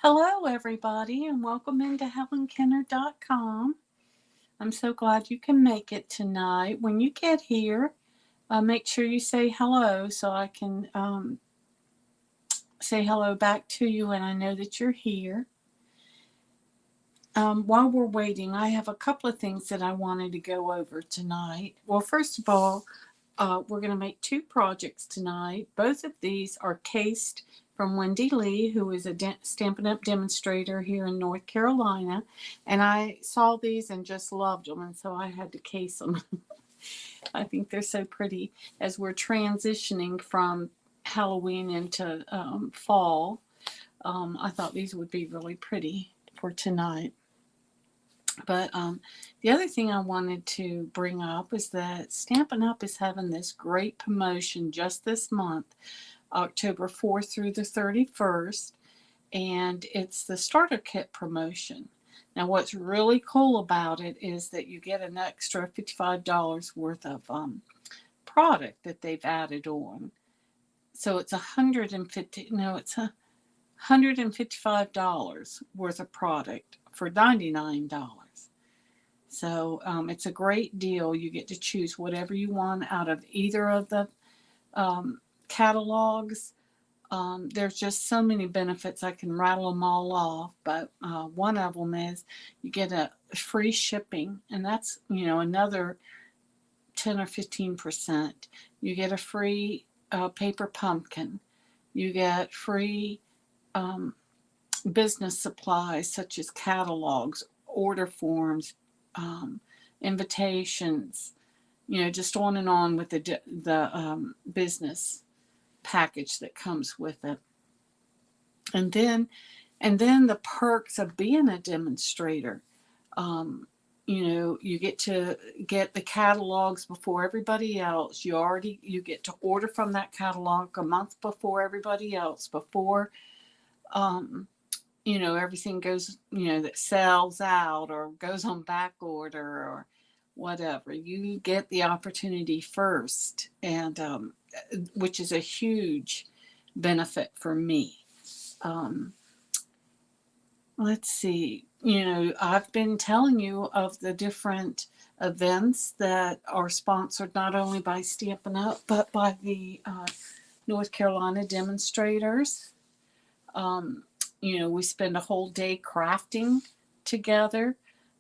Hello, everybody, and welcome into HelenKenner.com. I'm so glad you can make it tonight. When you get here, make sure you say hello so I can say hello back to you and I know that you're here. While we're waiting, I have a couple of things that I wanted to go over tonight. Well, first of all, we're going to make two projects tonight. Both of these are cased from Wendy Lee, who is a Stampin' Up! Demonstrator here in North Carolina. And I saw these and just loved them, and so I had to case them. I think they're so pretty as we're transitioning from Halloween into fall. I thought these would be really pretty for tonight. But the other thing I wanted to bring up is that Stampin' Up! Is having this great promotion just this month, October 4th through the 31st, and it's the starter kit promotion. Now, what's really cool about it is that you get an extra $55 worth of product that they've added on. So it's $155 worth of product for $99. So it's a great deal. You get to choose whatever you want out of either of the catalogs. There's just so many benefits. I can rattle them all off, but one of them is you get a free shipping, and that's, another 10 or 15%. You get a free paper pumpkin. You get free business supplies such as catalogs, order forms, invitations, just on and on with the business package that comes with it. And then the perks of being a demonstrator. You get to get the catalogs before everybody else. You get to order from that catalog a month before everybody else, before everything goes, that sells out or goes on back order or whatever. You get the opportunity first, and which is a huge benefit for me. Let's see. I've been telling you of the different events that are sponsored not only by Stampin' Up! But by the North Carolina demonstrators. We spend a whole day crafting together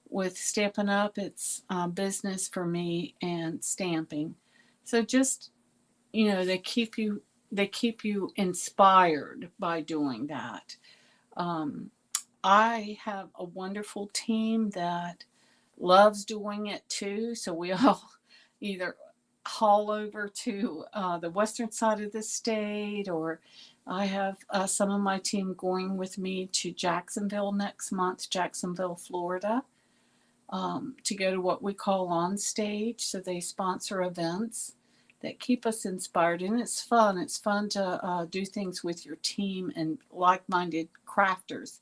with Stampin' Up. It's business for me and stamping. So just, they keep you inspired by doing that. I have a wonderful team that loves doing it too. So we all either haul over to the western side of the state, or I have some of my team going with me to Jacksonville next month, Jacksonville, Florida, to go to what we call On Stage. So they sponsor events that keep us inspired, and it's fun. It's fun to do things with your team and like-minded crafters.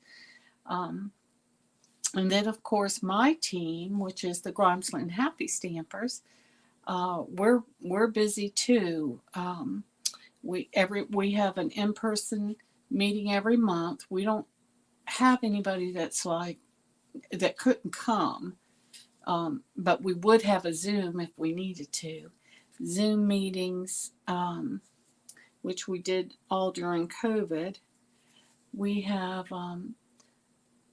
And then, of course, my team, which is the Grimesland Happy Stampers, we're busy too. We have an in-person meeting every month. We don't have anybody that couldn't come, but we would have a Zoom if we needed to. Zoom meetings, which we did all during COVID. We have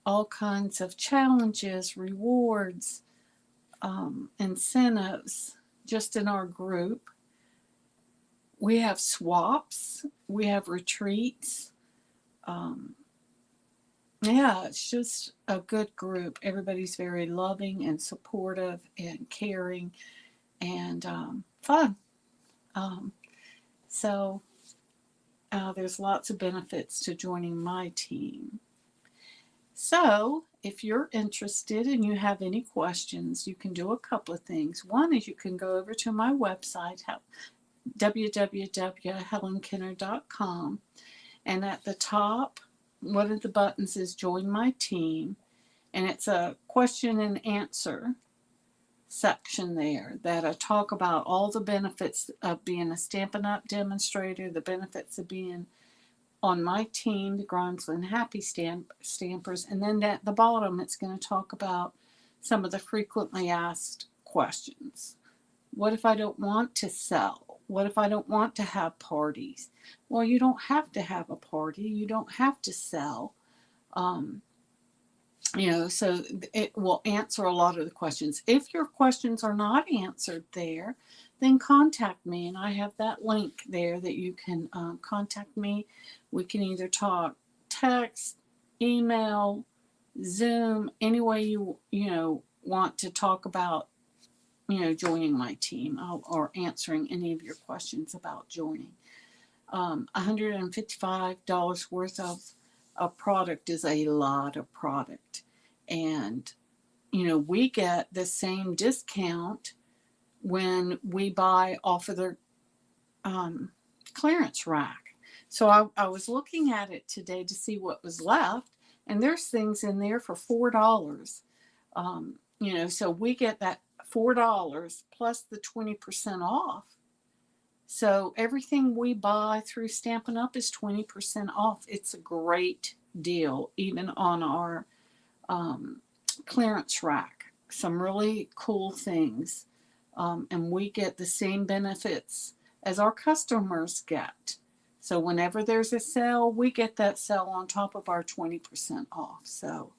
all kinds of challenges, rewards, incentives just in our group. We have swaps. We have retreats. It's just a good group. Everybody's very loving and supportive and caring and fun. So there's lots of benefits to joining my team. So if you're interested and you have any questions, you can do a couple of things. One is you can go over to my website, www.helenkenner.com, and at the top, one of the buttons is Join My Team, and it's a question and answer section there that I talk about all the benefits of being a Stampin' Up! Demonstrator, the benefits of being on my team, the Grindsland Happy Stampers. And then at the bottom, it's going to talk about some of the frequently asked questions. What if I don't want to sell? What if I don't want to have parties? Well, you don't have to have a party. You don't have to sell. So it will answer a lot of the questions. If your questions are not answered there, then contact me, and I have that link there that you can contact me. We can either talk, text, email, Zoom, any way you want to talk about joining my team or answering any of your questions about joining. $155 worth of a product is a lot of product, and we get the same discount when we buy off of their clearance rack. So I was looking at it today to see what was left, and there's things in there for $4. So we get that $4 plus the 20% off. So everything we buy through Stampin' Up is 20% off. It's a great deal, even on our clearance rack. Some really cool things. And we get the same benefits as our customers get. So whenever there's a sale, we get that sale on top of our 20% off. So,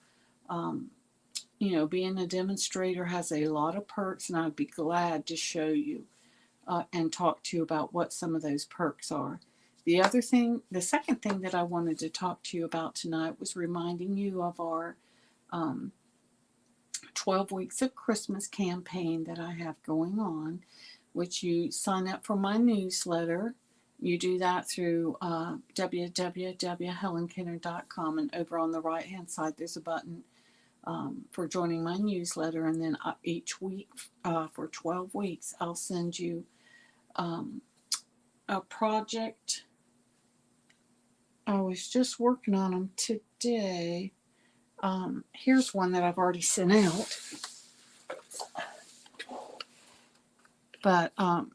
being a demonstrator has a lot of perks, and I'd be glad to show you and talk to you about what some of those perks are. The second thing that I wanted to talk to you about tonight was reminding you of our 12 Weeks of Christmas campaign that I have going on, which you sign up for my newsletter. You do that through www.helenkenner.com, and over on the right hand side there's a button for joining my newsletter, and then each week for 12 weeks I'll send you a project. I was just working on them today. Here's one that I've already sent out. But, I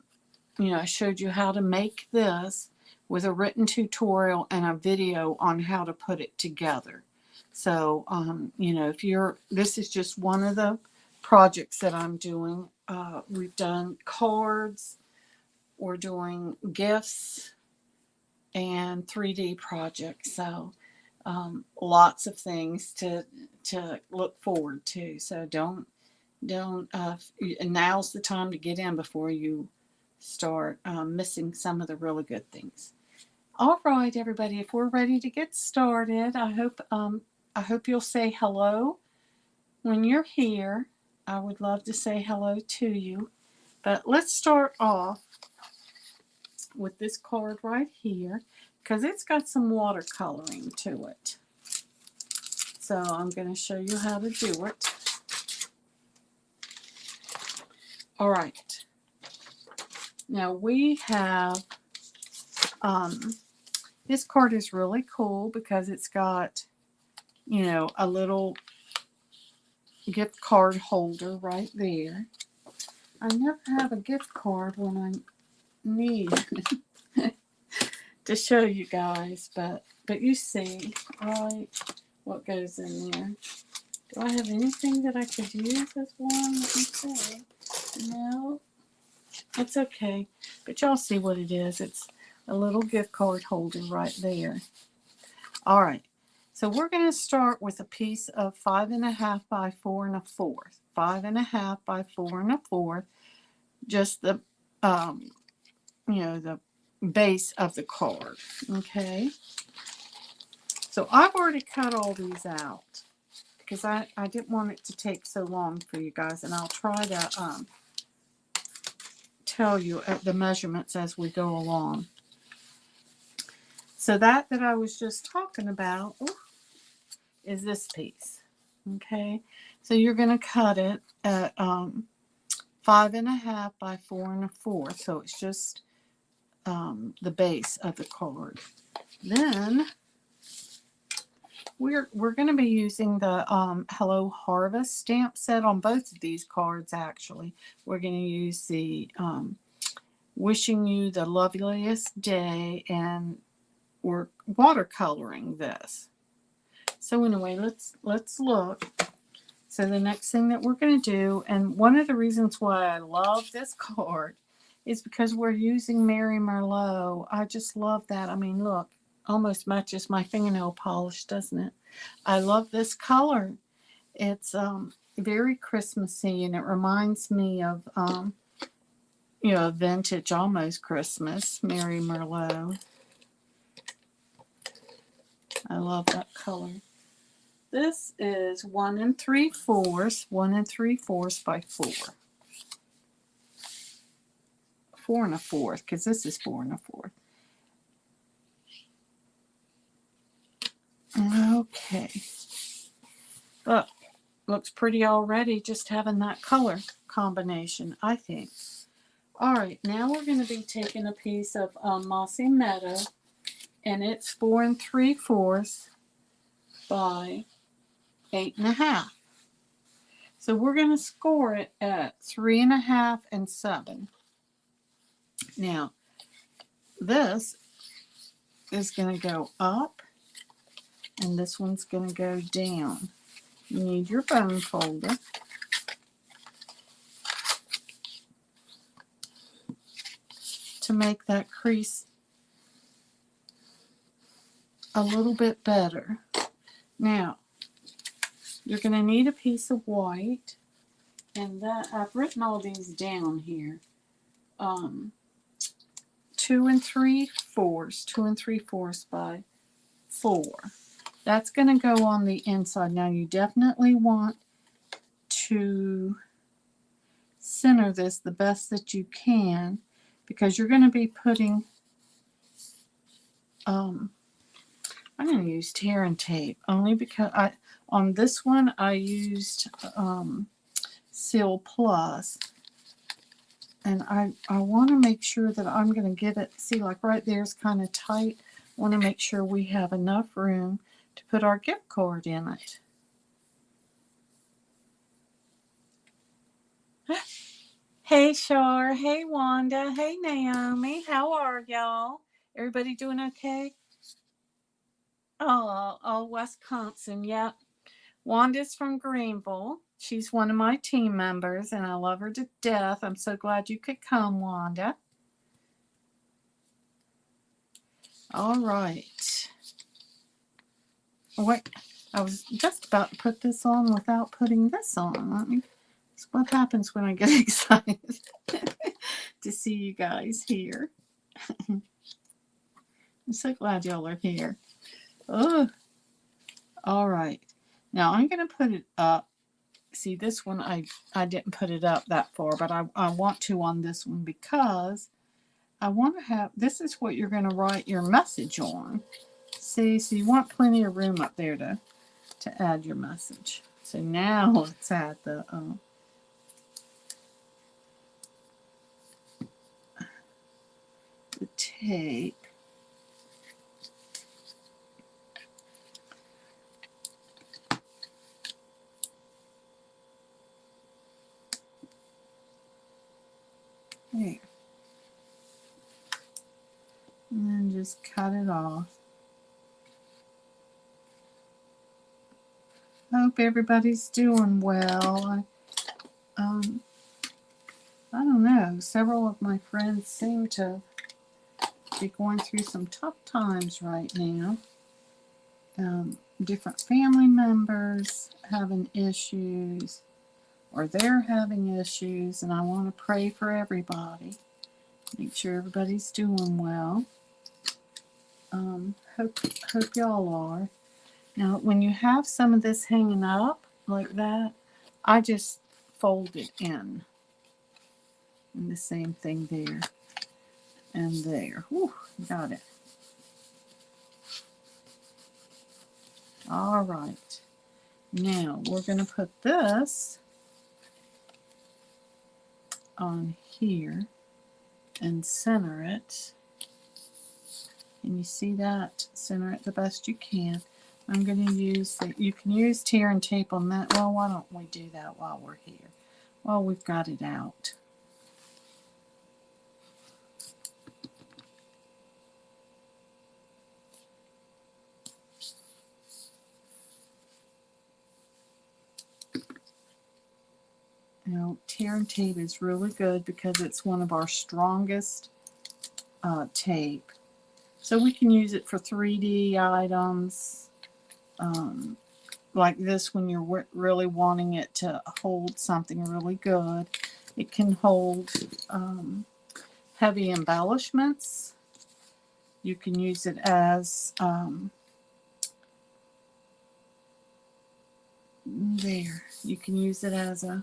showed you how to make this with a written tutorial and a video on how to put it together. So, this is just one of the projects that I'm doing. We've done cards, we're doing gifts, and 3D projects. So, lots of things to look forward to. So now's the time to get in before you start missing some of the really good things. All right, everybody, if we're ready to get started, I hope you'll say hello when you're here. I would love to say hello to you. But let's start off with this card right here, because it's got some watercoloring to it. So I'm going to show you how to do it. All right. Now we have, this card is really cool because it's got, a little gift card holder right there. I never have a gift card when I need to show you guys, but you see, right, what goes in there. Do I have anything that I could use as one? Let me see. No, it's okay, but y'all see what it is. It's a little gift card holder right there. All right, so we're going to start with a piece of 5.5 by 4 1/4. 5.5 by 4 1/4. Just the the base of the card. Okay, so I've already cut all these out because I didn't want it to take so long for you guys, and I'll try to tell you the measurements as we go along. So that I was just talking about is this piece. Okay, so you're going to cut it at 5.5 by 4 1/4. So it's just the base of the card. Then we're going to be using the Hello Harvest stamp set on both of these cards. Actually, we're going to use the Wishing You the Loveliest Day and we're watercoloring this. So anyway, let's look. So the next thing that we're going to do, and one of the reasons why I love this card is because we're using Mary Merlot. I just love that. I mean, look, almost matches my fingernail polish, doesn't it? I love this color. It's very Christmassy, and it reminds me of you know, vintage, almost Christmas, Mary Merlot. I love that color. This is 1 3/4, 1 3/4 by 4. 4 1/4, because this is 4 1/4. Okay. Look, looks pretty already just having that color combination, I think. All right, now we're going to be taking a piece of Mossy Meadow, and it's 4 3/4 by 8 1/2. So we're going to score it at 3 1/2 and 7. Now, this is going to go up, and this one's going to go down. You need your bone folder. To make that crease a little bit better. Now, you're going to need a piece of white, and that I've written all these down here. 2 3/4, 2 3/4 by 4. That's going to go on the inside. Now, you definitely want to center this the best that you can, because you're going to be putting, I'm going to use tear and tape, only because on this one I used Seal Plus, and I want to make sure that I'm going to get it, see, like right there is kind of tight. I want to make sure we have enough room to put our gift card in it. Hey Shar, hey Wanda, hey Naomi, how are y'all? Everybody doing okay? Oh, Wisconsin, yep. Wanda's from Greenville. She's one of my team members, and I love her to death. I'm so glad you could come, Wanda. All right. Wait, I was just about to put this on without putting this on. That's what happens when I get excited to see you guys here. I'm so glad y'all are here. Oh, all right. Now I'm going to put it up. See, this one I didn't put it up that far, but I want to on this one, because I want to have, this is what you're going to write your message on. See, so you want plenty of room up there to add your message. So now let's add the tape. There. And then just cut it off. I hope everybody's doing well. I don't know. Several of my friends seem to be going through some tough times right now. Different family members having issues, or they're having issues, and I want to pray for everybody. Make sure everybody's doing well. Hope y'all are. Now, when you have some of this hanging up like that, I just fold it in. And the same thing there and there. Whew, got it. All right. Now, we're going to put this on here and center it. Can you see that? Center it the best you can. I'm going to use that. You can use tear and tape on that. Well, why don't we do that while we're here? Well, we've got it out. You know, tear and tape is really good because it's one of our strongest tape. So we can use it for 3D items, like this when you're really wanting it to hold something really good. It can hold heavy embellishments. You can use it as, there, you can use it as a,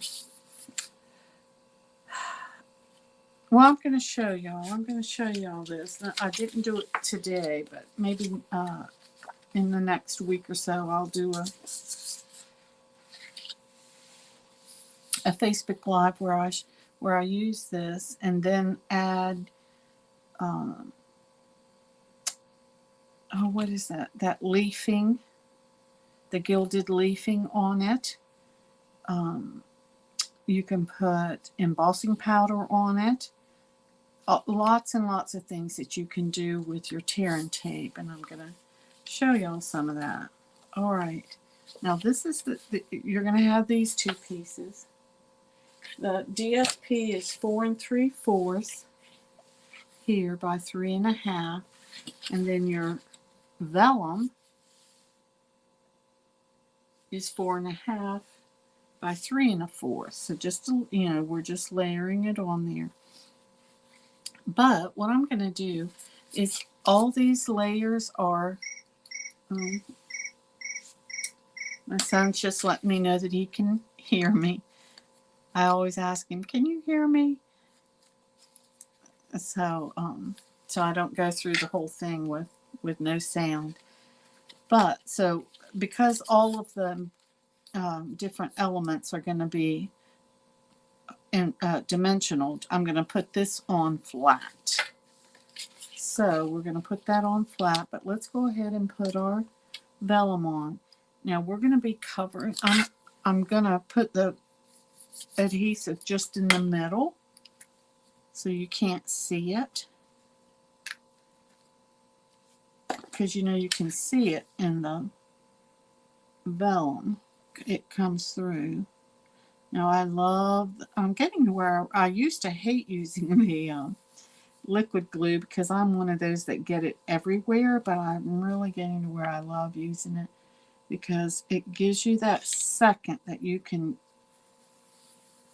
well, I'm going to show y'all. I'm going to show y'all this. I didn't do it today, but maybe in the next week or so I'll do a Facebook Live where I use this and then add, oh, what is that? That leafing, the gilded leafing on it. You can put embossing powder on it. Lots and lots of things that you can do with your tear and tape, and I'm going to show y'all some of that. All right. Now this is you're going to have these two pieces. The DSP is 4 3/4 here by 3 1/2, and then your vellum is 4 1/2 by 3 1/4. So just, you know, we're just layering it on there. But what I'm going to do is all these layers are, my son's just letting me know that he can hear me. I always ask him, can you hear me? So, so I don't go through the whole thing with no sound. But, so, because all of the different elements are going to be dimensional, I'm going to put this on flat. So we're going to put that on flat, but let's go ahead and put our vellum on. Now we're going to be covering, I'm going to put the adhesive just in the middle so you can't see it, because you know you can see it in the vellum. It comes through. Now I'm getting to where I used to hate using the liquid glue because I'm one of those that get it everywhere, but I'm really getting to where I love using it because it gives you that second that you can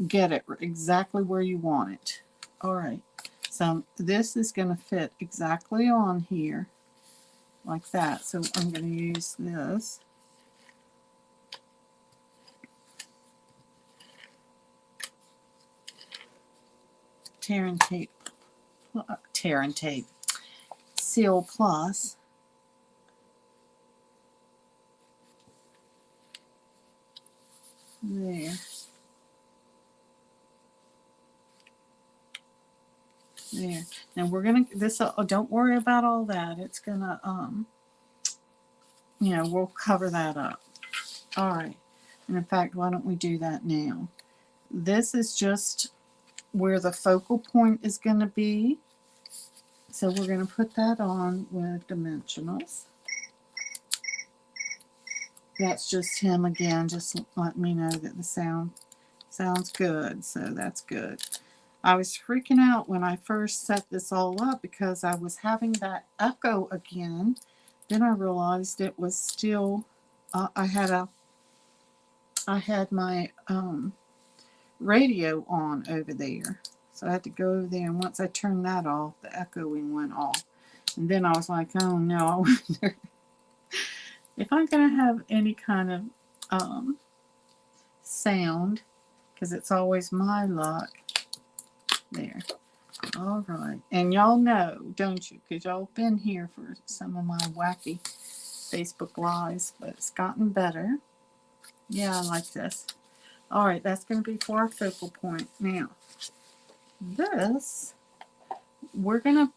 get it exactly where you want it. All right, so this is going to fit exactly on here like that. So I'm going to use this. Tear and tape, Seal Plus. There. There. Now we're gonna don't worry about all that. It's gonna you know, we'll cover that up. All right. And in fact, why don't we do that now? This is just where the focal point is going to be. So we're going to put that on with dimensionals. That's just him again, just letting me know that the sounds good. So that's good. I was freaking out when I first set this all up because I was having that echo again. Then I realized it was still, I had my radio on over there. So I had to go over there, and once I turned that off, the echoing went off. And then I was like, oh no, I wonder if I'm going to have any kind of sound, because it's always my luck. There. All right. And y'all know, don't you? Because y'all been here for some of my wacky Facebook Lives, but it's gotten better. Yeah, I like this. All right, that's going to be for our focal point. Now, this, we're gonna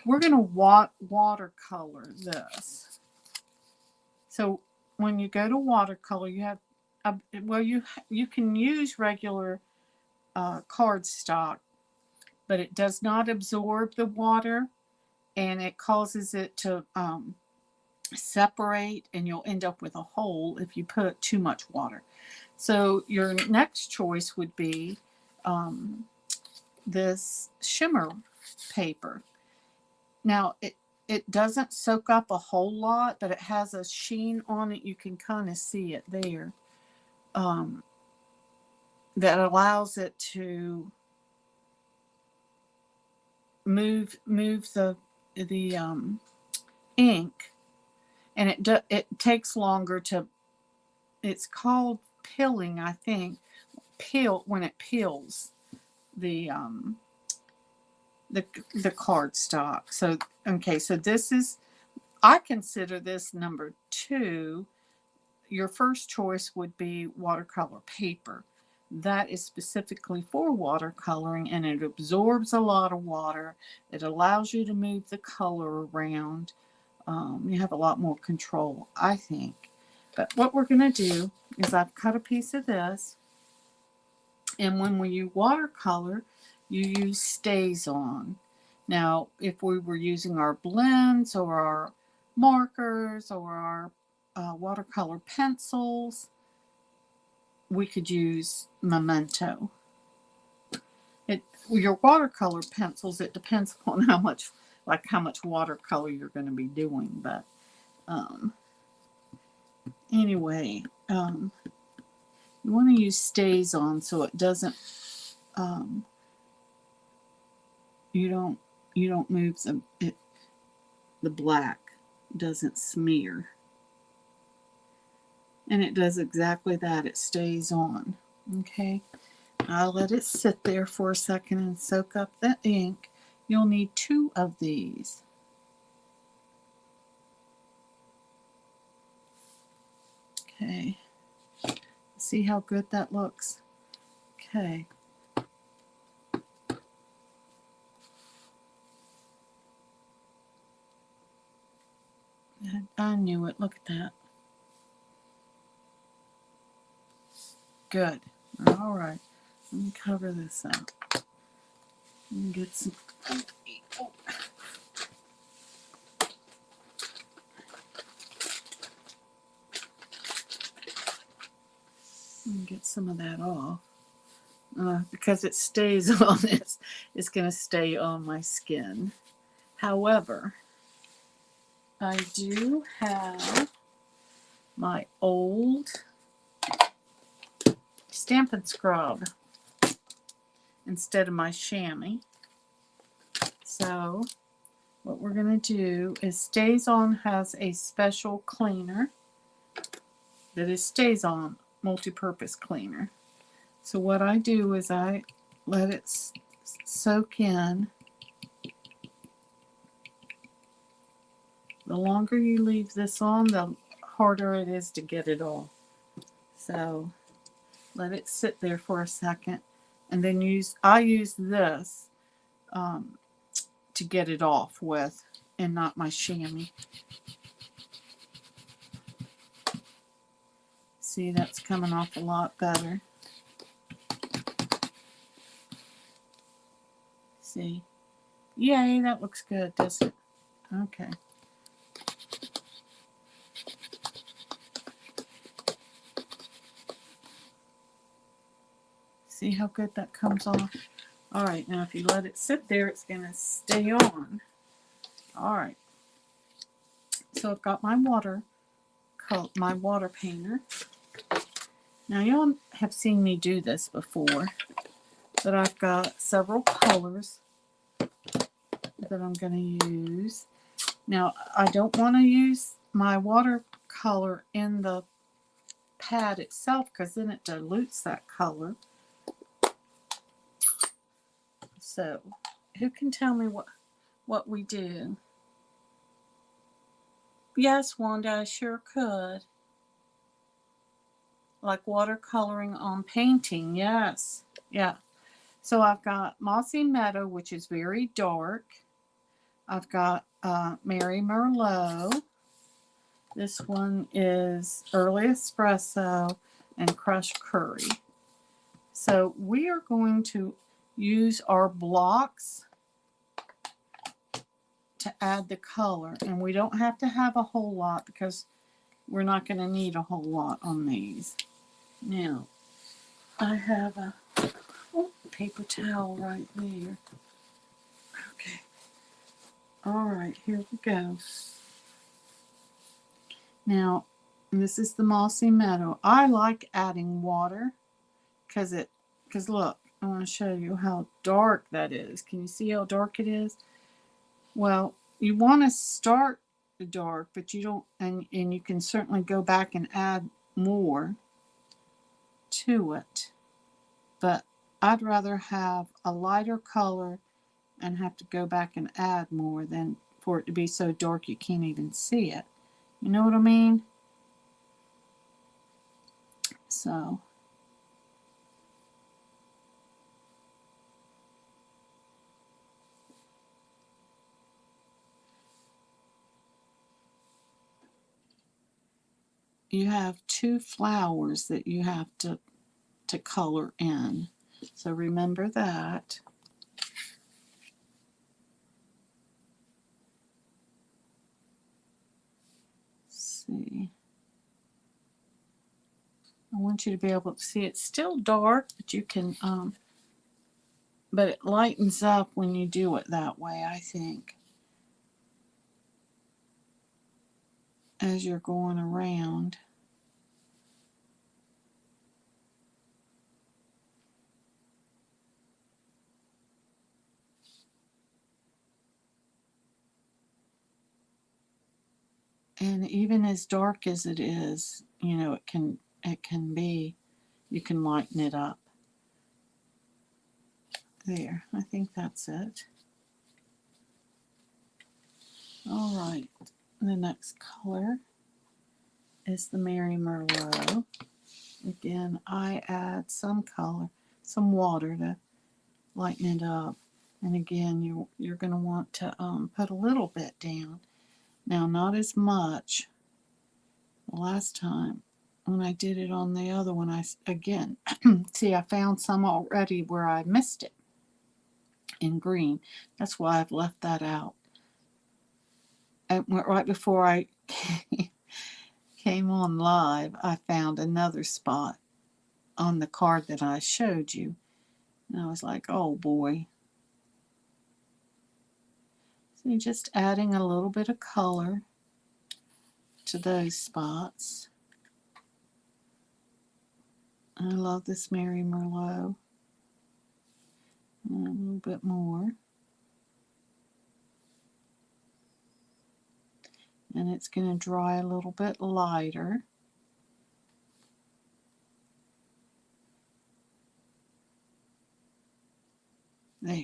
watercolor this. So when you go to watercolor, you have well, you can use regular cardstock, but it does not absorb the water, and it causes it to separate, and you'll end up with a hole if you put too much water. So your next choice would be this shimmer paper. Now it doesn't soak up a whole lot, but it has a sheen on it. You can kind of see it there. That allows it to move the ink, and it takes longer to. It's called pilling, I think. When it peels the cardstock. So okay, so this is, I consider this number 2. Your first choice would be watercolor paper. That is specifically for watercoloring, and it absorbs a lot of water. It allows you to move the color around. You have a lot more control, I think. But what we're going to do is I've cut a piece of this, and when you watercolor, you use StazOn. Now, if we were using our blends or our markers or our watercolor pencils, we could use Memento. Your watercolor pencils, it depends upon how much watercolor you're going to be doing. But anyway, you want to use StazOn so it doesn't you don't move the black doesn't smear. And it does exactly that. It stays on. Okay. I'll let it sit there for a second and soak up the ink. You'll need 2 of these. Okay. See how good that looks? Okay. I knew it. Look at that. Good. All right. Let me cover this up. And get some. Oh. And get some of that off. Because it stays on this, it's going to stay on my skin. However, I do have my old Stampin' Scrub instead of my chamois. So what we're going to do is StazOn has a special cleaner that is StazOn multi-purpose cleaner. So what I do is I let it soak in. The longer you leave this on, the harder it is to get it off. So let it sit there for a second, and then I use this to get it off with, and not my chamois. See, that's coming off a lot better. See, yay, that looks good, doesn't it? Okay. See how good that comes off? All right, now if you let it sit there, it's going to stay on. All right. So I've got my water painter. Now y'all have seen me do this before, but I've got several colors that I'm going to use. Now I don't want to use my watercolor in the pad itself, because then it dilutes that color. So who can tell me what we do? Yes, Wanda, I sure could. Like watercoloring on painting, yes. Yeah. So I've got Mossy Meadow, which is very dark. I've got Mary Merlot. This one is Early Espresso and Crushed Curry. So we are going to use our blocks to add the color, and we don't have to have a whole lot because we're not going to need a whole lot on these. Now, I have a paper towel right there. Okay. All right, here we go. Now, this is the Mossy Meadow. I like adding water because look, I want to show you how dark that is. Can you see how dark it is? Well, you want to start the dark, but you don't, and you can certainly go back and add more to it. But I'd rather have a lighter color and have to go back and add more than for it to be so dark you can't even see it. You know what I mean? So you have two flowers that you have to color in. So remember that. Let's see. I want you to be able to see it's still dark, but you can but it lightens up when you do it that way, I think, as you're going around. And even as dark as it is, you know, it can be, you can lighten it up. There, I think that's it. All right, the next color is the Merry Merlot. Again, I add some color, some water to lighten it up. And again, you're going to want to put a little bit down. Now, not as much. The last time when I did it on the other one, again, see, I found some already where I missed it in green. That's why I've left that out. And right before I came on live, I found another spot on the card that I showed you. And I was like, oh boy. So you're just adding a little bit of color to those spots. I love this Merry Merlot. And a little bit more. And it's going to dry a little bit lighter. There.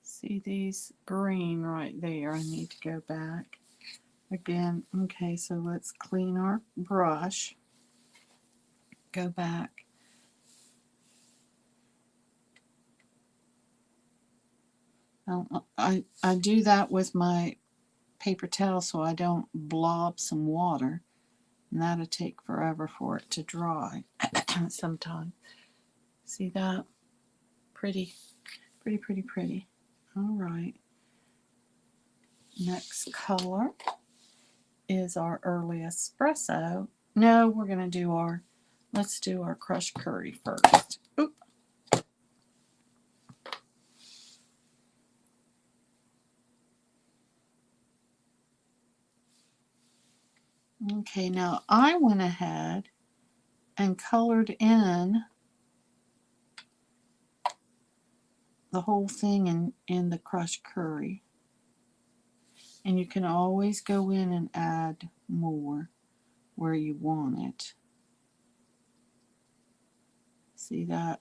See these green right there? I need to go back. Again, okay, so let's clean our brush. Go back. I do that with my paper towel so I don't blob some water. And that'll take forever for it to dry sometimes. See that? Pretty, pretty, pretty, pretty. All right. Next color is our early espresso. No, we're going to do let's do our crushed curry first. Oop. Okay, now I went ahead and colored in the whole thing in the crushed curry. And you can always go in and add more where you want it. See that?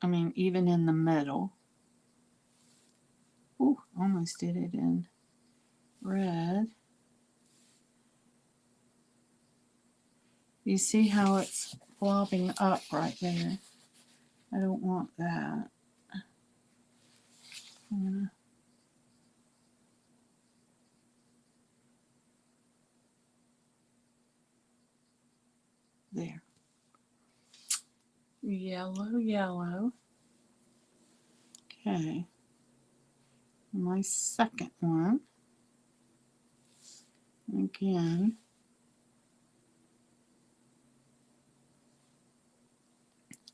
I mean, even in the middle. Ooh, almost did it in red. You see how it's flopping up right there? I don't want that. There. Yellow, yellow. Okay. My second one. Again.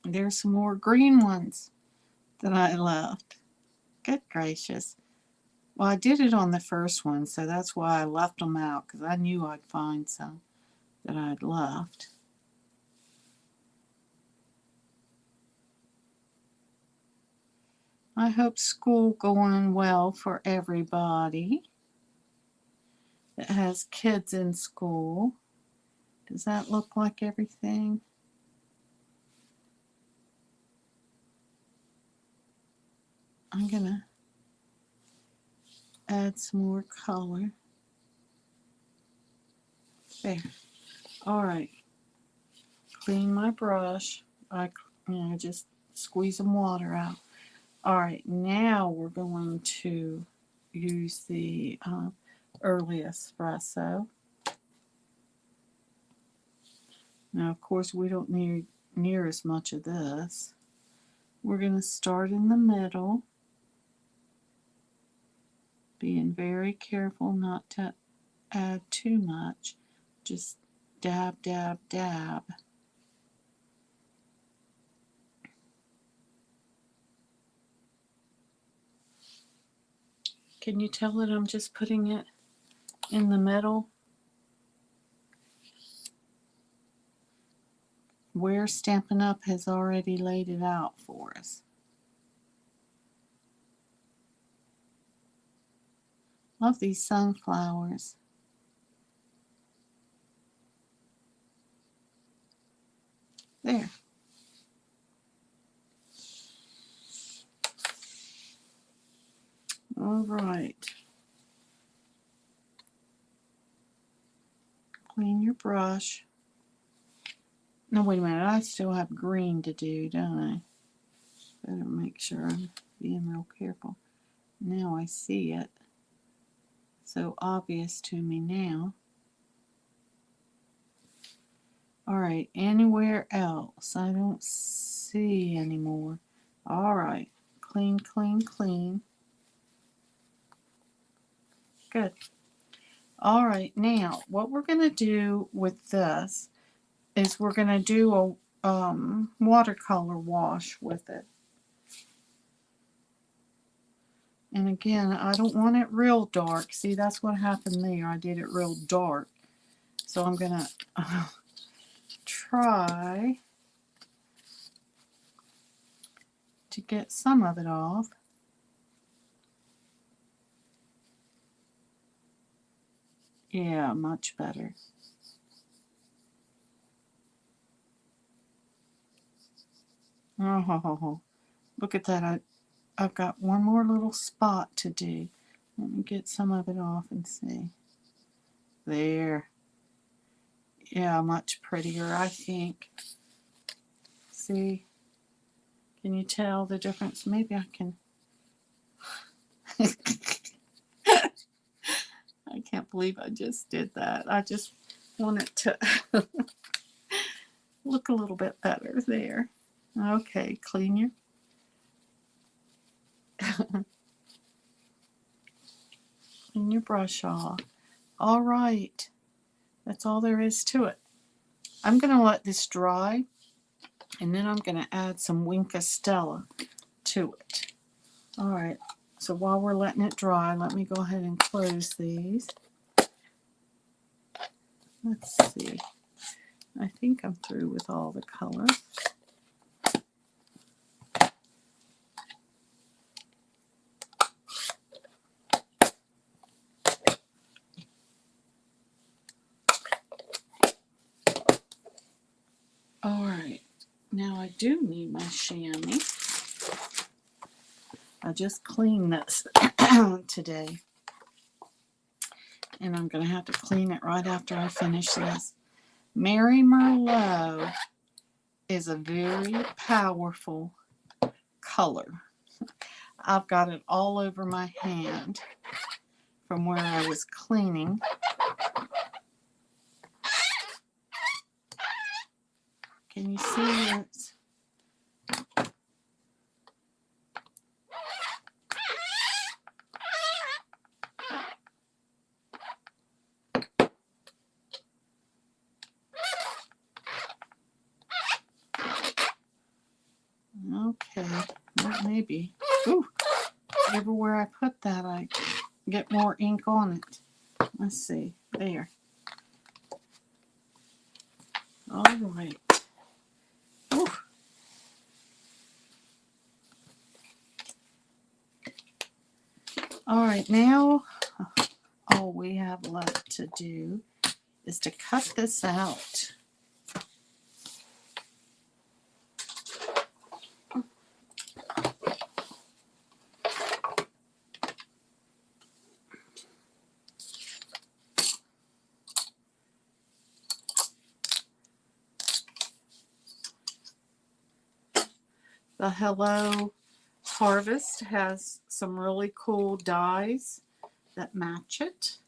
There's some more green ones that I left. Good gracious. Well, I did it on the first one, so that's why I left them out, because I knew I'd find some that I'd left. I hope school going well for everybody that has kids in school. Does that look like everything? I'm gonna add some more color. There. All right. Clean my brush. I just squeeze some water out. All right. Now we're going to use the early espresso. Now, of course, we don't need near as much of this. We're going to start in the middle, being very careful not to add too much. Just dab, dab, dab. Can you tell that I'm just putting it in the middle? Where Stampin' Up! Has already laid it out for us. Love these sunflowers. There. All right. Clean your brush. No, wait a minute. I still have green to do, don't I? Better make sure I'm being real careful. Now I see it. So obvious to me now. All right. Anywhere else? I don't see anymore. All right. Clean, clean, clean. Good. All right. Now, what we're going to do with this is we're going to do a watercolor wash with it. And again, I don't want it real dark. See, that's what happened there. I did it real dark. So I'm going to try to get some of it off. Yeah, much better. Oh, look at that. I've got one more little spot to do. Let me get some of it off and see. There. Yeah, much prettier, I think. See? Can you tell the difference? Maybe I can. I can't believe I just did that. I just want it to look a little bit better there. Okay, clean your clean your brush off. All right, that's all there is to it. I'm going to let this dry, and then I'm going to add some Winka Stella to it. All right, so while we're letting it dry, let me go ahead and close these. Let's see. I think I'm through with all the colors. All right, now I do need my chamois. I just cleaned this today, and I'm going to have to clean it right after I finish this. Mary Merlot is a very powerful color. I've got it all over my hand from where I was cleaning. Can you see it? Okay, that may be. Ooh, everywhere I put that, I get more ink on it. Let's see. There. All right. Ooh. All right, now all we have left to do is to cut this out. The Hello Harvest has some really cool dies that match it.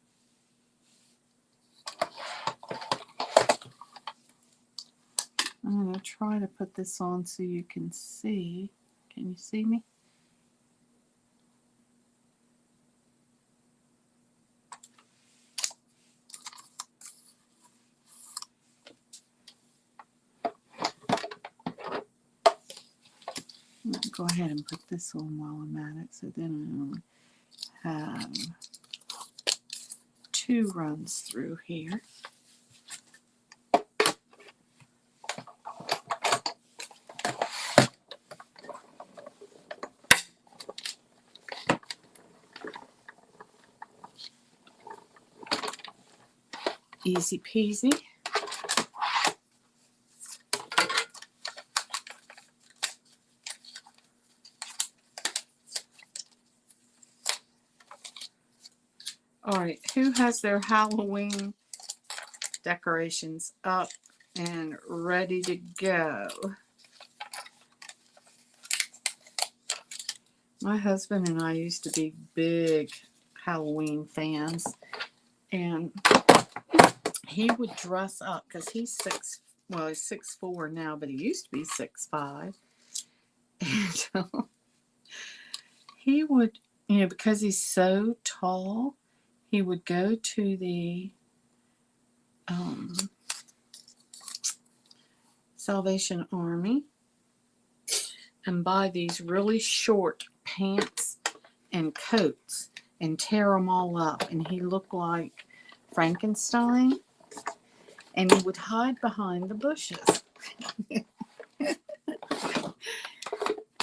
I'm going to try to put this on so you can see. Can you see me? I'll go ahead and put this on while I'm at it. So then I only have 2 runs through here. Easy peasy. All right, who has their Halloween decorations up and ready to go? My husband and I used to be big Halloween fans, and he would dress up because he's he's 6'4" now, but he used to be 6'5". And he would, because he's so tall, he would go to the Salvation Army and buy these really short pants and coats and tear them all up. And he looked like Frankenstein. And he would hide behind the bushes.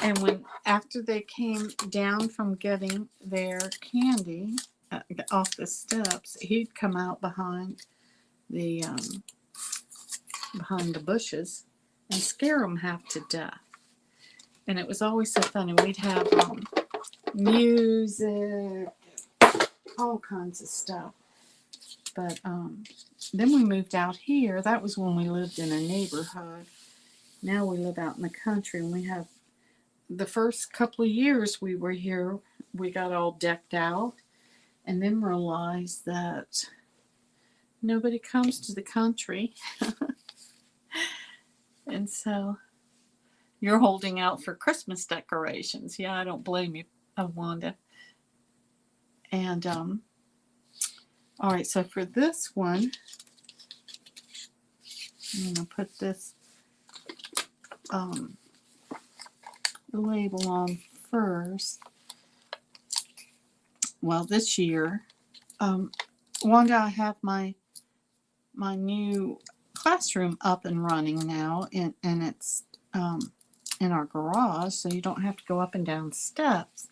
And after they came down from getting their candy off the steps, he'd come out behind the bushes and scare them half to death. And it was always so funny. We'd have music, all kinds of stuff. But then we moved out here. That was when we lived in a neighborhood. Now we live out in the country, and we have the first couple of years we were here, we got all decked out, and then realized that nobody comes to the country. And so you're holding out for Christmas decorations. Yeah, I don't blame you, Wanda. And all right, so for this one, I'm going to put this label on first. Well, this year, Wanda, I have my new classroom up and running now, and it's in our garage, so you don't have to go up and down steps.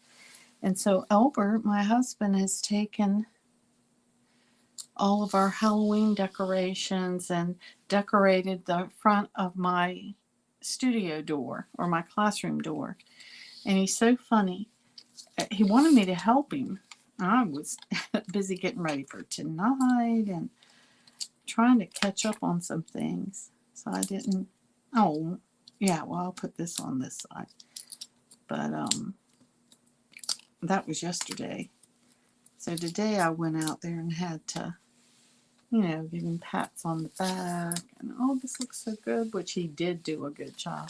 And so Albert, my husband, has taken all of our Halloween decorations and decorated the front of my studio door, or my classroom door. And he's so funny. He wanted me to help him. I was busy getting ready for tonight and trying to catch up on some things. So I didn't. Oh, yeah, well, I'll put this on this side. But that was yesterday. So today I went out there and had to, you know, giving pats on the back. And oh, this looks so good, which he did do a good job.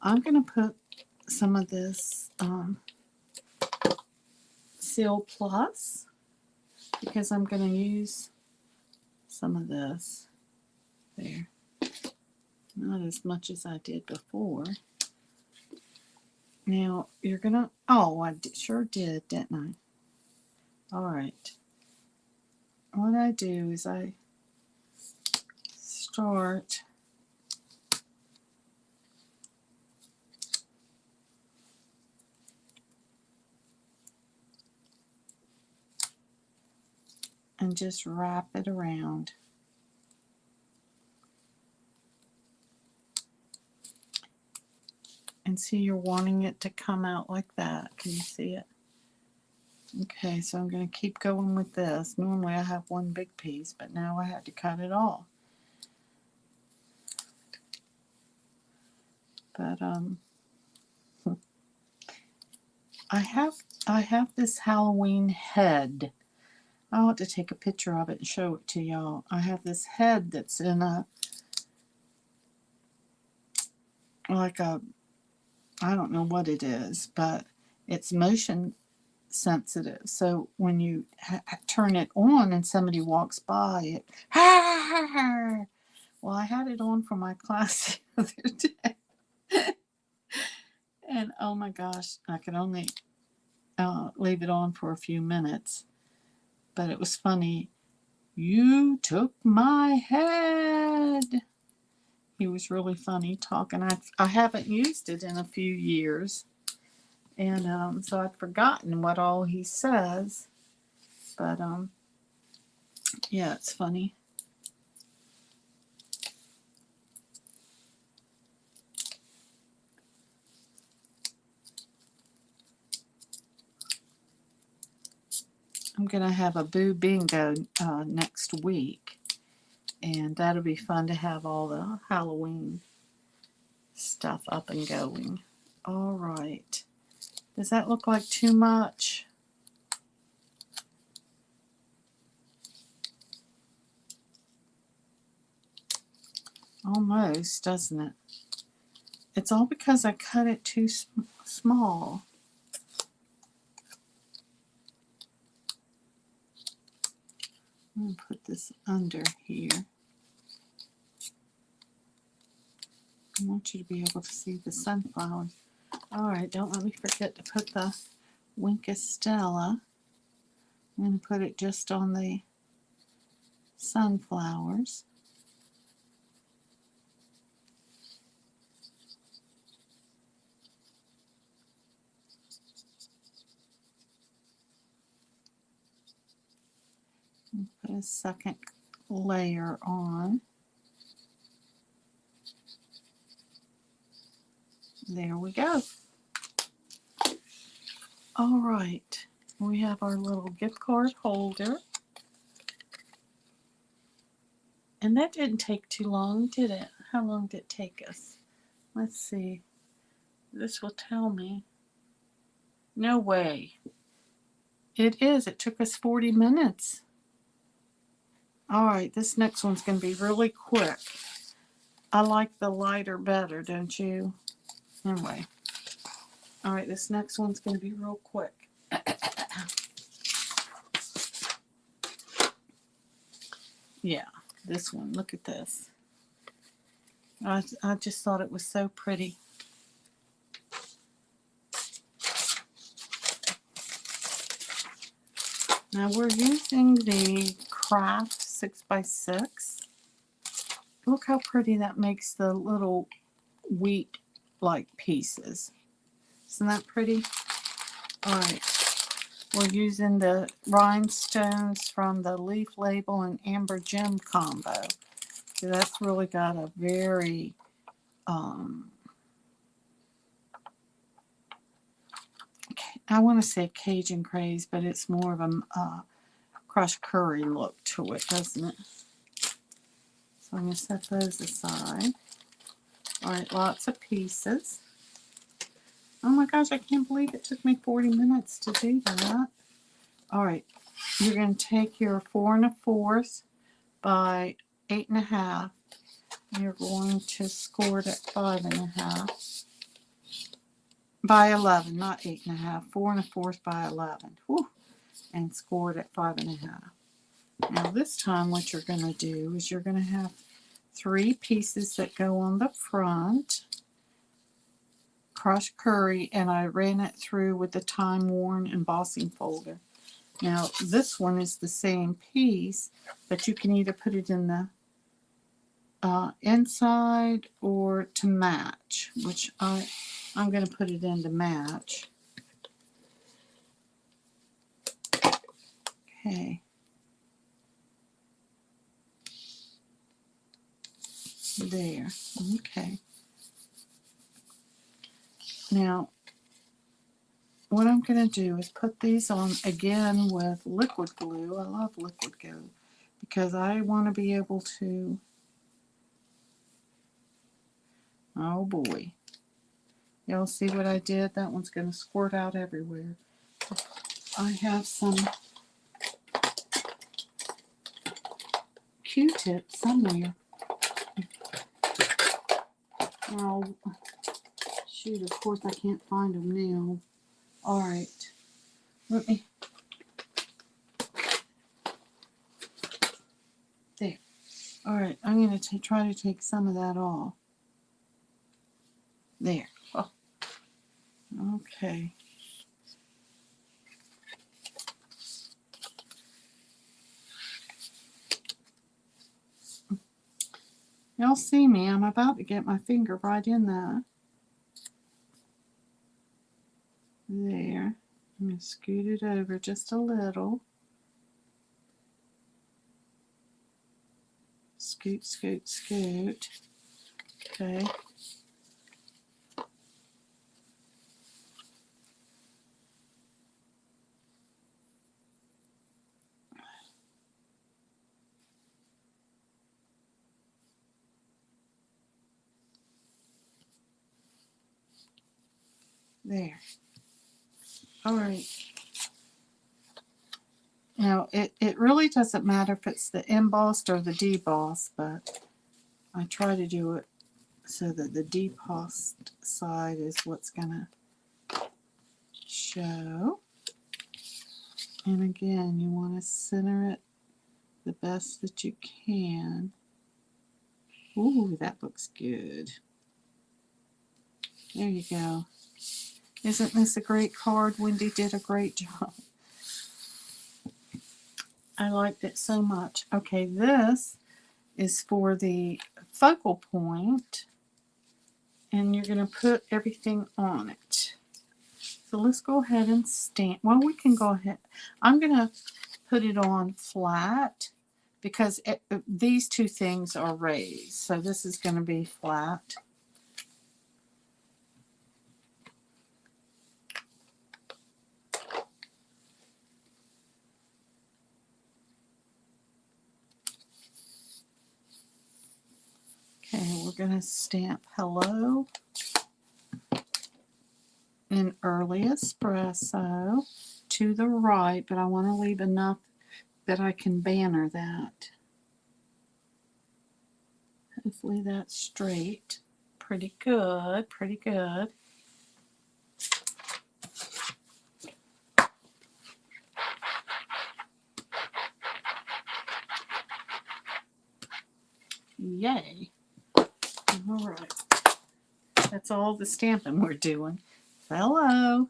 I'm going to put some of this Seal Plus because I'm going to use some of this. There. Not as much as I did before. Now, you're going to... Oh, I sure did, didn't I? All right. What I do is I start and just wrap it around. And see, you're wanting it to come out like that. Can you see it? Okay, so I'm going to keep going with this. Normally I have one big piece, but now I had to cut it off. But I have this Halloween head. I ought to take a picture of it and show it to y'all. I have this head that's in a, like a, I don't know what it is, but it's motion sensitive. So when you turn it on and somebody walks by, it, well, I had it on for my class the other day. And oh my gosh, I could only leave it on for a few minutes. But it was funny. You took my head. He was really funny talking. I haven't used it in a few years. And so I'd forgotten what all he says. But yeah, it's funny. I'm going to have a Boo Bingo next week. And that'll be fun to have all the Halloween stuff up and going. All right. Does that look like too much? Almost, doesn't it? It's all because I cut it too small. I'm going to put this under here. I want you to be able to see the sunflowers. All right, don't let me forget to put the Winkestella. I'm going to put it just on the sunflowers. And put a second layer on. There we go. All right, we have our little gift card holder. And that didn't take too long, did it? How long did it take us? Let's see. This will tell me. No way. It is. It took us 40 minutes. All right, this next one's going to be really quick. I like the lighter better, don't you? Anyway. All right, this next one's going to be real quick. Yeah, this one. Look at this. I just thought it was so pretty. Now we're using the Kraft 6x6. Look how pretty that makes the little wheat-like pieces. Isn't that pretty? All right. We're using the rhinestones from the Leaf Label and Amber Gem combo. So that's really got a very I want to say Cajun craze, but it's more of a crushed curry look to it, doesn't it? So I'm going to set those aside. All right, lots of pieces. Oh my gosh, I can't believe it took me 40 minutes to do that. All right, you're going to take your 4 1/4 by 8.5. You're going to score it at 5.5 by 11, not 8.5. 4 1/4 by 11. Whew. And score it at 5.5. Now this time what you're going to do is you're going to have 3 pieces that go on the front. Crushed curry, and I ran it through with the time-worn embossing folder. Now this one is the same piece, but you can either put it in the inside or to match, which I'm going to put it in to match. Okay. There. Okay. Now, what I'm going to do is put these on again with liquid glue. I love liquid glue because I want to be able to, oh boy. Y'all see what I did? That one's going to squirt out everywhere. I have some Q-tips somewhere. Oh, shoot, of course I can't find them now. Alright. Let me... There. Alright, I'm going to try to take some of that off. There. Oh. Okay. Y'all see me. I'm about to get my finger right in that. There. I'm going to scoot it over just a little. Scoot, scoot, scoot. Okay. There. All right. Now, it really doesn't matter if it's the embossed or the debossed, but I try to do it so that the debossed side is what's going to show. And again, you want to center it the best that you can. Ooh, that looks good. There you go. Isn't this a great card? Wendy did a great job. I liked it so much. Okay, this is for the focal point, and you're going to put everything on it. So let's go ahead and stamp. Well, we can go ahead. I'm going to put it on flat because these two things are raised. So this is going to be flat. Okay, we're going to stamp hello in early espresso to the right, but I want to leave enough that I can banner that. Hopefully that's straight. Pretty good, pretty good. Yay. All right. That's all the stamping we're doing. Hello.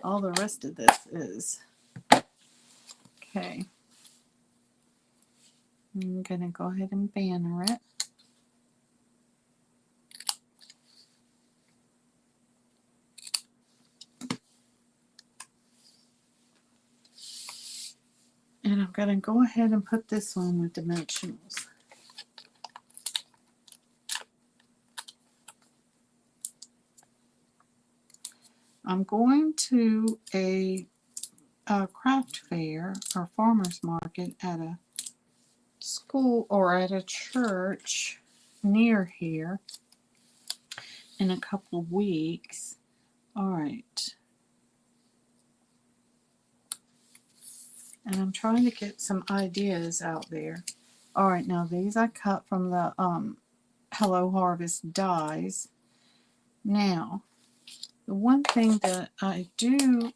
All the rest of this is. Okay. I'm going to go ahead and banner it. And I'm going to go ahead and put this one with dimensionals. I'm going to a craft fair or farmer's market at a school or at a church near here in a couple of weeks. All right. And I'm trying to get some ideas out there. All right, now these I cut from the Hello Harvest dies. Now, the one thing that I do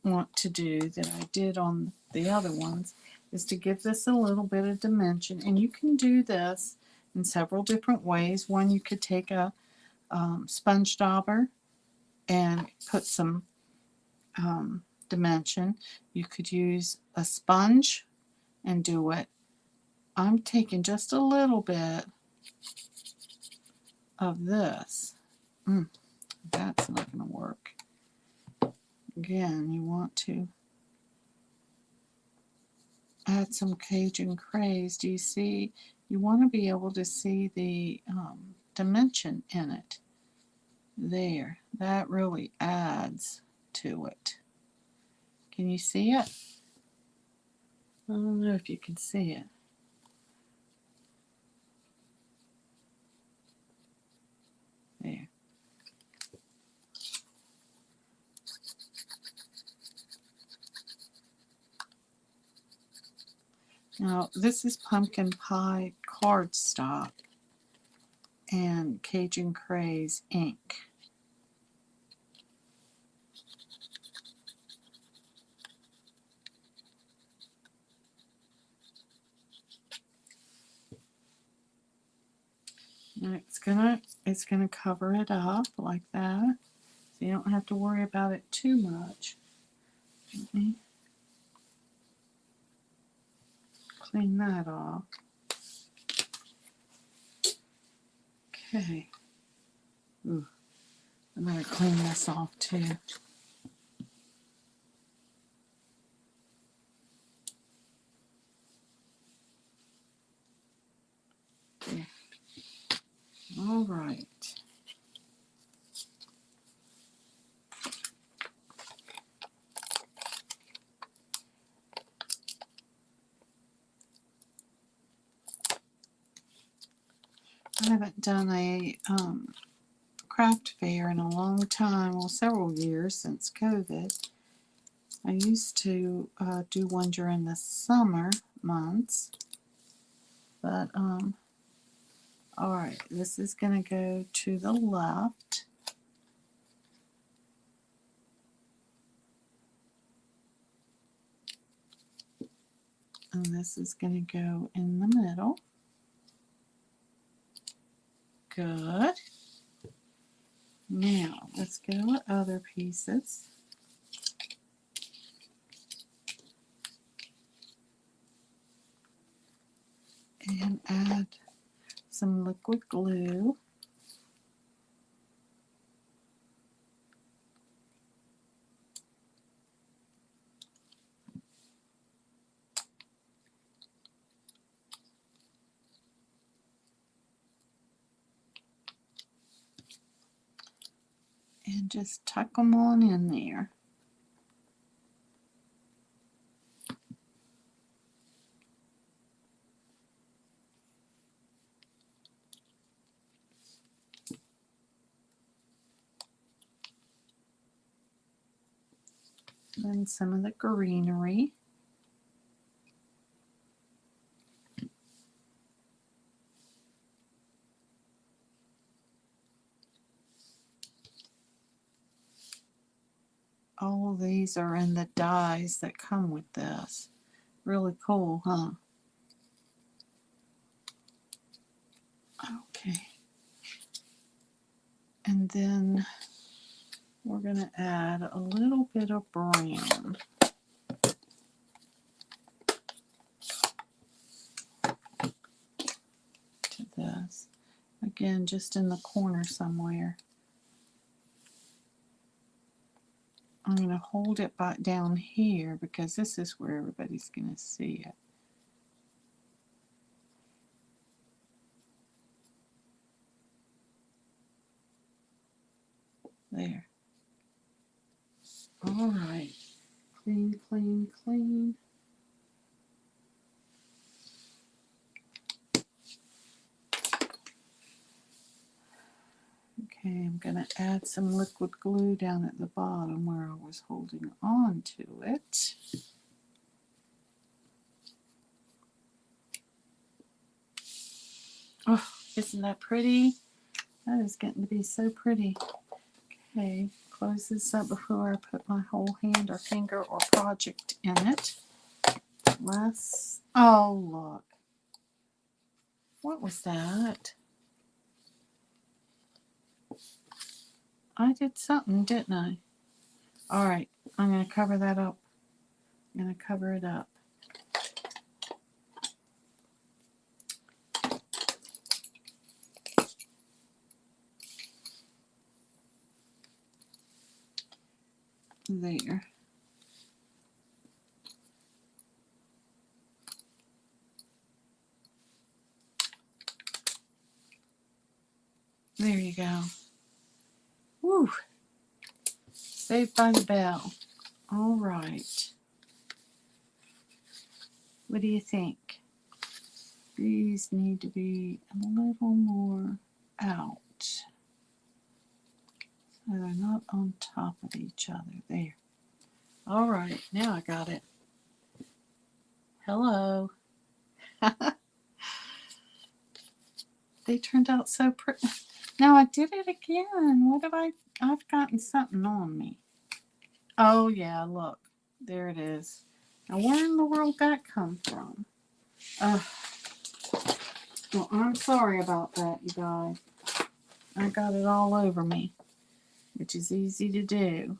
want to do that I did on the other ones is to give this a little bit of dimension, and you can do this in several different ways. One, you could take a sponge dauber and put some dimension. You could use a sponge and do it. I'm taking just a little bit of this. That's not going to work. Again, you want to add some Cajun craze. Do you see? You want to be able to see the dimension in it. There. That really adds to it. Can you see it? I don't know if you can see it. There. Now, this is pumpkin pie cardstock and Cajun Craze ink. Now it's gonna cover it up like that, so you don't have to worry about it too much. Let me clean that off. Okay. Ooh, I'm gonna clean this off too. Yeah. All right. I haven't done a craft fair in a long time, well, several years since COVID. I used to do one during the summer months, but all right, this is going to go to the left. And this is going to go in the middle. Good. Now, let's go with other pieces. And add some liquid glue. And just tuck them on in there. Then some of the greenery. All of these are in the dies that come with this. Really cool, huh? Okay. And then we're going to add a little bit of brown. To this. Again, just in the corner somewhere. I'm going to hold it back down here because this is where everybody's going to see it. There. All right. Clean, clean, clean. Okay, I'm going to add some liquid glue down at the bottom where I was holding on to it. Oh, isn't that pretty? That is getting to be so pretty. Okay, close this up before I put my whole hand or finger or project in it. Oh, look. What was that? I did something, didn't I? All right, I'm going to cover that up. I'm going to cover it up. There. There you go. Woo! Saved by the bell. All right. What do you think? These need to be a little more out, so they're not on top of each other. There. All right, now I got it. Hello. They turned out so pretty. Now I did it again. What have I've gotten something on me. Oh yeah, look. There it is. Now where in the world did that come from? Well, I'm sorry about that, you guys. I got it all over me, which is easy to do.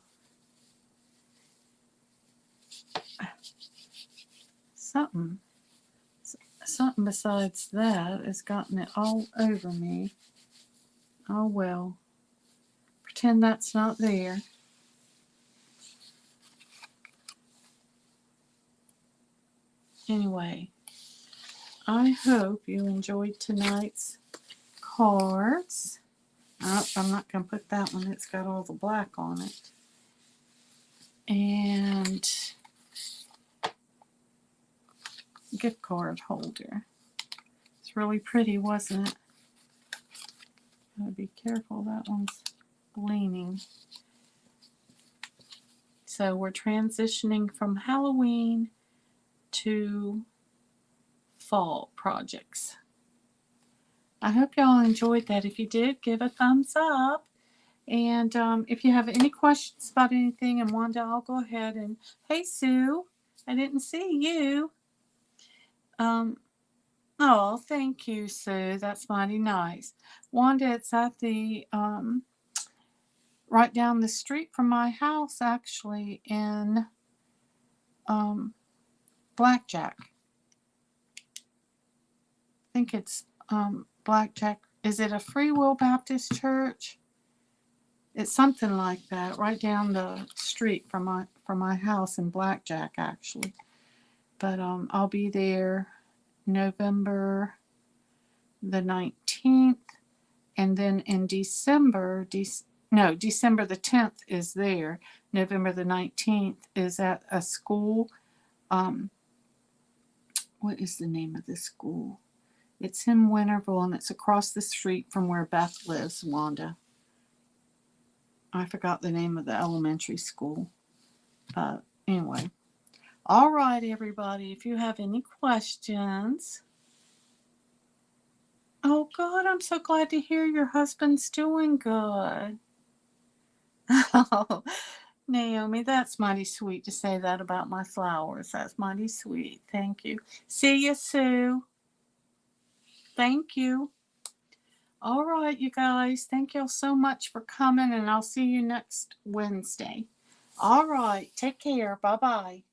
Something besides that has gotten it all over me. Oh well. Pretend that's not there. Anyway, I hope you enjoyed tonight's cards. Oh, I'm not going to put that one. It's got all the black on it. And gift card holder. It's really pretty, wasn't it? Gotta be careful. That one's leaning. So we're transitioning from Halloween to fall projects. I hope y'all enjoyed that. If you did, give a thumbs up. And if you have any questions about anything, and Wanda, I'll go ahead and, hey Sue, I didn't see you. Oh, thank you, Sue. That's mighty nice. Wanda, it's at the right down the street from my house, actually, in Blackjack. I think it's Blackjack. Is it a Free Will Baptist Church? It's something like that, right down the street from my house in Blackjack, actually. But I'll be there November the 19th, and then in December the 10th is there. November the 19th is at a school. What is the name of this school? It's in Winterville, and it's across the street from where Beth lives, Wanda. I forgot the name of the elementary school. But anyway. All right, everybody. If you have any questions. Oh, good. I'm so glad to hear your husband's doing good. Oh, Naomi, that's mighty sweet to say that about my flowers. That's mighty sweet. Thank you. See you, Sue. Thank you. All right, you guys. Thank y'all so much for coming, and I'll see you next Wednesday. All right. Take care. Bye-bye.